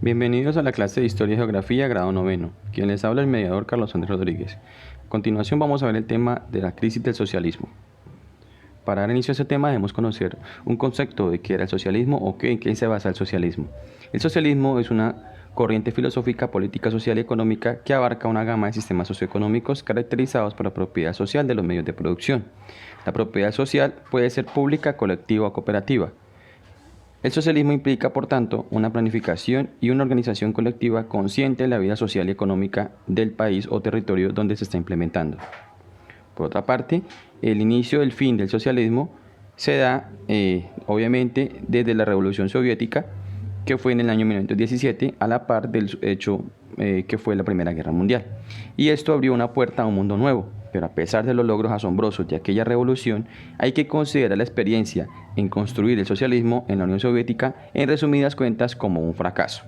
Bienvenidos a la clase de Historia y Geografía, grado noveno. Quien les habla el mediador Carlos Andrés Rodríguez. A continuación vamos a ver el tema de la crisis del socialismo. Para dar inicio a ese tema debemos conocer un concepto de qué era el socialismo o en qué se basa el socialismo. El socialismo es una corriente filosófica, política, social y económica que abarca una gama de sistemas socioeconómicos caracterizados por la propiedad social de los medios de producción. La propiedad social puede ser pública, colectiva o cooperativa. El socialismo implica, por tanto, una planificación y una organización colectiva consciente de la vida social y económica del país o territorio donde se está implementando. Por otra parte, el inicio del fin del socialismo se da, obviamente, desde la Revolución Soviética, que fue en el año 1917, a la par del hecho que fue la Primera Guerra Mundial. Y esto abrió una puerta a un mundo nuevo. Pero a pesar de los logros asombrosos de aquella revolución, hay que considerar la experiencia en construir el socialismo en la Unión Soviética, en resumidas cuentas, como un fracaso.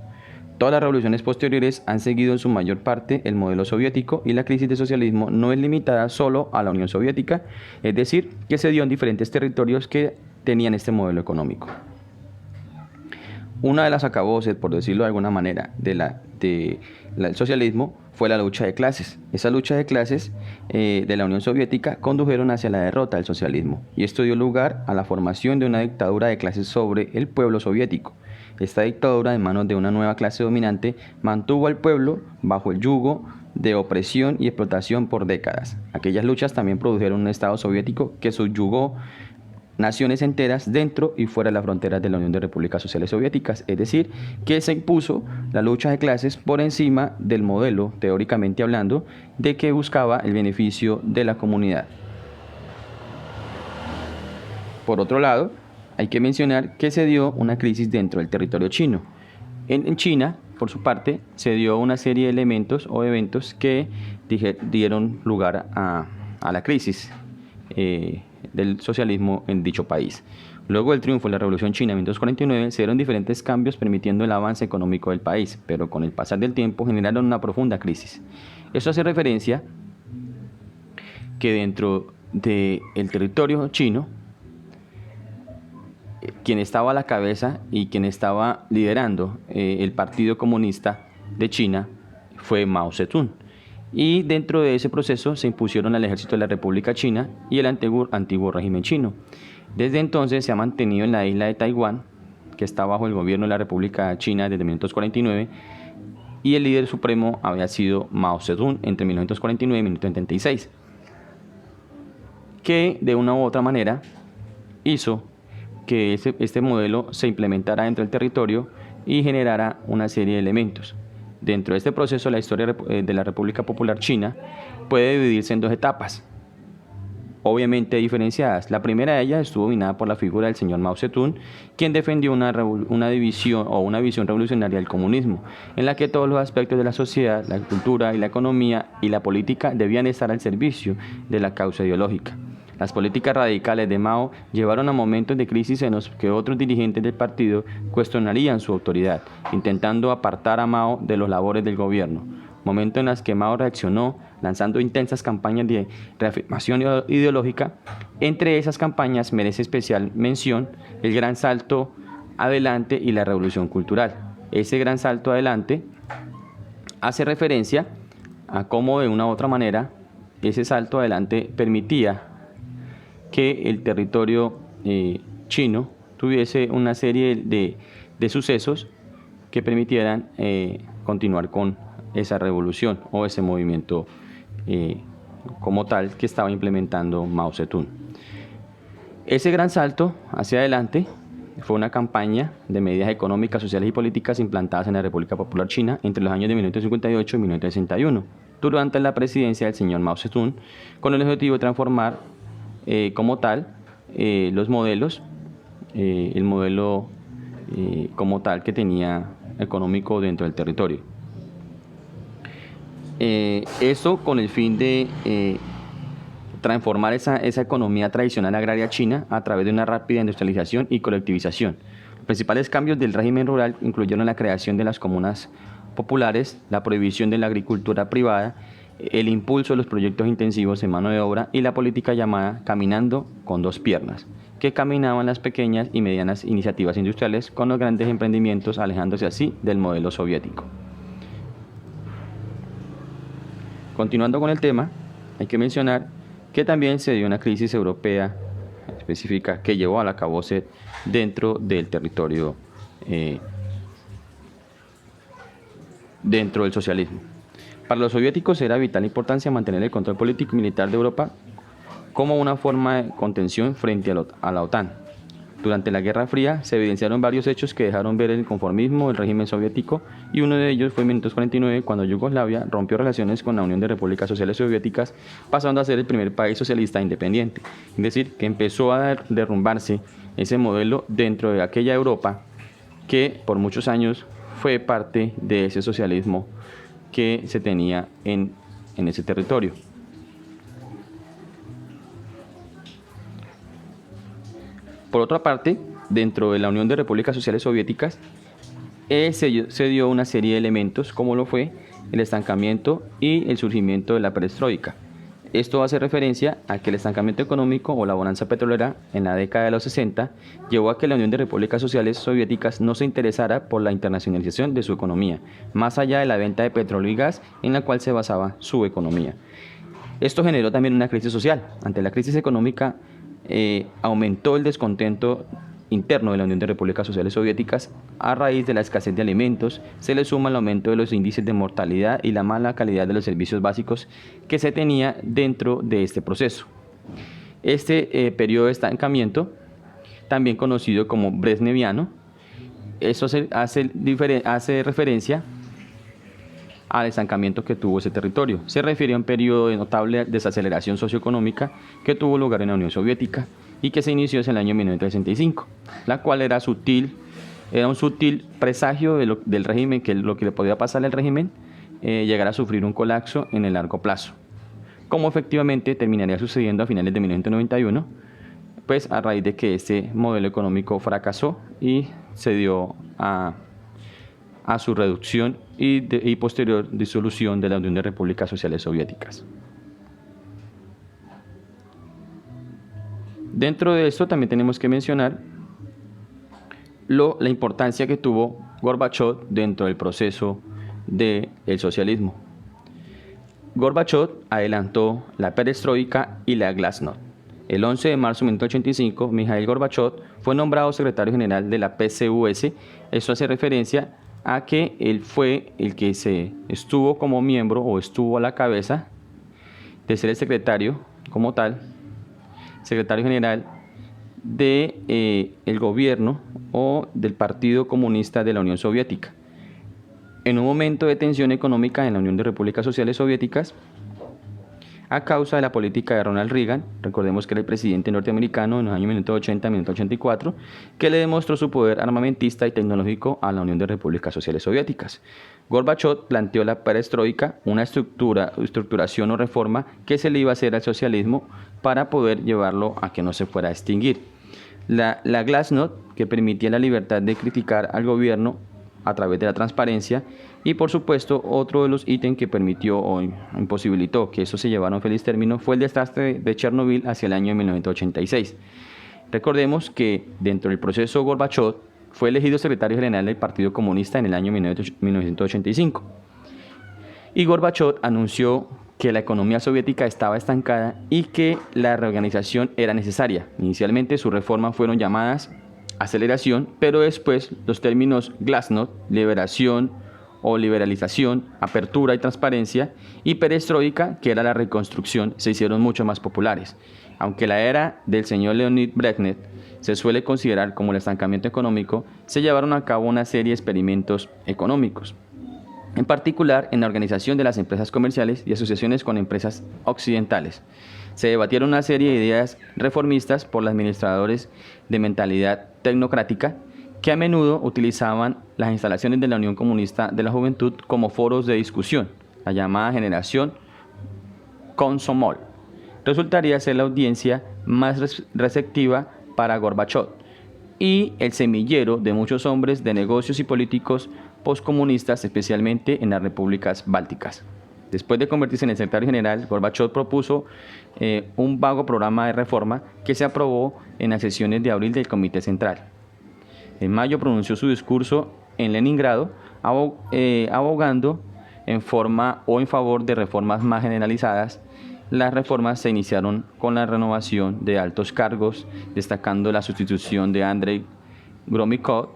Todas las revoluciones posteriores han seguido en su mayor parte el modelo soviético y la crisis del socialismo no es limitada solo a la Unión Soviética, es decir, que se dio en diferentes territorios que tenían este modelo económico. Una de las acaboses, por decirlo de alguna manera, del socialismo fue la lucha de clases. Esa lucha de clases de la Unión Soviética condujeron hacia la derrota del socialismo y esto dio lugar a la formación de una dictadura de clases sobre el pueblo soviético. Esta dictadura, en manos de una nueva clase dominante, mantuvo al pueblo bajo el yugo de opresión y explotación por décadas. Aquellas luchas también produjeron un Estado soviético que subyugó naciones enteras dentro y fuera de las fronteras de la Unión de Repúblicas Sociales Soviéticas, es decir, que se impuso la lucha de clases por encima del modelo, teóricamente hablando, de que buscaba el beneficio de la comunidad. Por otro lado, hay que mencionar que se dio una crisis dentro del territorio chino. En China, por su parte, se dio una serie de elementos o eventos que dieron lugar a la crisis del socialismo en dicho país. Luego del triunfo de la Revolución China en 1949 se dieron diferentes cambios permitiendo el avance económico del país, pero con el pasar del tiempo generaron una profunda crisis. Esto hace referencia que dentro del territorio chino, quien estaba a la cabeza y quien estaba liderando el Partido Comunista de China fue Mao Zedong. Y dentro de ese proceso se impusieron al ejército de la República China y el antiguo régimen chino. Desde entonces se ha mantenido en la isla de Taiwán, que está bajo el gobierno de la República China desde 1949, y el líder supremo había sido Mao Zedong entre 1949 y 1976, que de una u otra manera hizo que este modelo se implementara dentro del territorio y generara una serie de elementos. Dentro de este proceso, la historia de la República Popular China puede dividirse en dos etapas, obviamente diferenciadas. La primera de ellas estuvo dominada por la figura del señor Mao Zedong, quien defendió una división o una visión revolucionaria del comunismo, en la que todos los aspectos de la sociedad, la cultura y la economía y la política debían estar al servicio de la causa ideológica. Las políticas radicales de Mao llevaron a momentos de crisis en los que otros dirigentes del partido cuestionarían su autoridad, intentando apartar a Mao de los labores del gobierno, momento en los que Mao reaccionó lanzando intensas campañas de reafirmación ideológica. Entre esas campañas merece especial mención el Gran Salto Adelante y la Revolución Cultural. Ese Gran Salto Adelante hace referencia a cómo de una u otra manera ese salto adelante permitía que el territorio chino tuviese una serie de sucesos que permitieran continuar con esa revolución o ese movimiento como tal que estaba implementando Mao Zedong. Ese gran salto hacia adelante fue una campaña de medidas económicas, sociales y políticas implantadas en la República Popular China entre los años de 1958 y 1961, durante la presidencia del señor Mao Zedong, con el objetivo de transformar como tal los modelos, el modelo como tal que tenía económico dentro del territorio. Esto con el fin de transformar esa economía tradicional agraria china a través de una rápida industrialización y colectivización. Los principales cambios del régimen rural incluyeron la creación de las comunas populares, la prohibición de la agricultura privada el impulso de los proyectos intensivos en mano de obra y la política llamada caminando con dos piernas, que caminaban las pequeñas y medianas iniciativas industriales con los grandes emprendimientos, alejándose así del modelo soviético. Continuando con el tema, hay que mencionar que también se dio una crisis europea específica que llevó al acabose dentro del territorio, dentro del socialismo. Para los soviéticos era de vital importancia mantener el control político y militar de Europa como una forma de contención frente a la OTAN. Durante la Guerra Fría se evidenciaron varios hechos que dejaron ver el conformismo del régimen soviético, y uno de ellos fue en 1949, cuando Yugoslavia rompió relaciones con la Unión de Repúblicas Sociales Soviéticas, pasando a ser el primer país socialista independiente. Es decir, que empezó a derrumbarse ese modelo dentro de aquella Europa que por muchos años fue parte de ese socialismo que se tenía en ese territorio. Por otra parte, dentro de la Unión de Repúblicas Sociales Soviéticas se dio una serie de elementos, como lo fue el estancamiento y el surgimiento de la perestroika. Esto hace referencia a que el estancamiento económico o la bonanza petrolera en la década de los 60 llevó a que la Unión de Repúblicas Sociales Soviéticas no se interesara por la internacionalización de su economía, más allá de la venta de petróleo y gas en la cual se basaba su economía. Esto generó también una crisis social. Ante la crisis económica, aumentó el descontento interno de la Unión de Repúblicas Sociales Soviéticas a raíz de la escasez de alimentos. Se le suma el aumento de los índices de mortalidad y la mala calidad de los servicios básicos que se tenía dentro de este proceso. Este periodo de estancamiento, también conocido como brezhneviano, eso hace referencia al estancamiento que tuvo ese territorio. Se refiere a un periodo de notable desaceleración socioeconómica que tuvo lugar en la Unión Soviética y que se inició en el año 1965, la cual era un sutil presagio del régimen, que lo que le podía pasar al régimen, llegar a sufrir un colapso en el largo plazo, como efectivamente terminaría sucediendo a finales de 1991, pues a raíz de que este modelo económico fracasó y se dio a su reducción y posterior disolución de la Unión de Repúblicas Sociales Soviéticas. Dentro de esto también tenemos que mencionar la importancia que tuvo Gorbachov dentro del proceso del socialismo. Gorbachov adelantó la perestroika y la glasnost. El 11 de marzo de 1985, Mikhail Gorbachov fue nombrado secretario general de la PCUS. Eso hace referencia a que él fue el que estuvo como miembro o estuvo a la cabeza de ser el secretario como tal, secretario general de el gobierno o del Partido Comunista de la Unión Soviética. En un momento de tensión económica en la Unión de Repúblicas Sociales Soviéticas, a causa de la política de Ronald Reagan, recordemos que era el presidente norteamericano en los años 1980 y 1984, que le demostró su poder armamentista y tecnológico a la Unión de Repúblicas Sociales Soviéticas. Gorbachov planteó la perestroika, una estructuración o reforma que se le iba a hacer al socialismo para poder llevarlo a que no se fuera a extinguir. La glasnost, que permitía la libertad de criticar al gobierno a través de la transparencia, y por supuesto otro de los ítems que permitió o imposibilitó que eso se llevara a un feliz término fue el desastre de Chernobyl hacia el año 1986. Recordemos que dentro del proceso Gorbachov fue elegido secretario general del Partido Comunista en el año 1985, y Gorbachov anunció que la economía soviética estaba estancada y que la reorganización era necesaria. Inicialmente sus reformas fueron llamadas aceleración, pero después los términos glasnost, liberación o liberalización, apertura y transparencia, y perestroika, que era la reconstrucción, se hicieron mucho más populares. Aunque la era del señor Leonid Brezhnev se suele considerar como el estancamiento económico, se llevaron a cabo una serie de experimentos económicos, en particular en la organización de las empresas comerciales y asociaciones con empresas occidentales. Se debatieron una serie de ideas reformistas por los administradores de mentalidad tecnocrática, que a menudo utilizaban las instalaciones de la Unión Comunista de la Juventud como foros de discusión, la llamada generación Komsomol. Resultaría ser la audiencia más receptiva para Gorbachov y el semillero de muchos hombres de negocios y políticos postcomunistas, especialmente en las repúblicas bálticas. Después de convertirse en el secretario general, Gorbachov propuso un vago programa de reforma que se aprobó en las sesiones de abril del Comité Central. En mayo pronunció su discurso en Leningrado, abogando en forma o en favor de reformas más generalizadas. Las reformas se iniciaron con la renovación de altos cargos, destacando la sustitución de Andrei Gromyko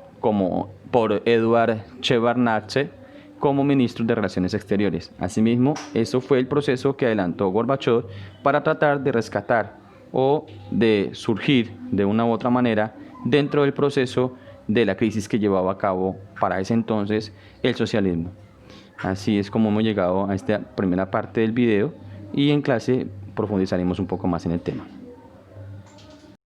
por Eduard Shevardnadze como ministro de Relaciones Exteriores. Asimismo, eso fue el proceso que adelantó Gorbachov para tratar de rescatar o de surgir de una u otra manera dentro del proceso de la crisis que llevaba a cabo para ese entonces el socialismo. Así es como hemos llegado a esta primera parte del video y en clase profundizaremos un poco más en el tema.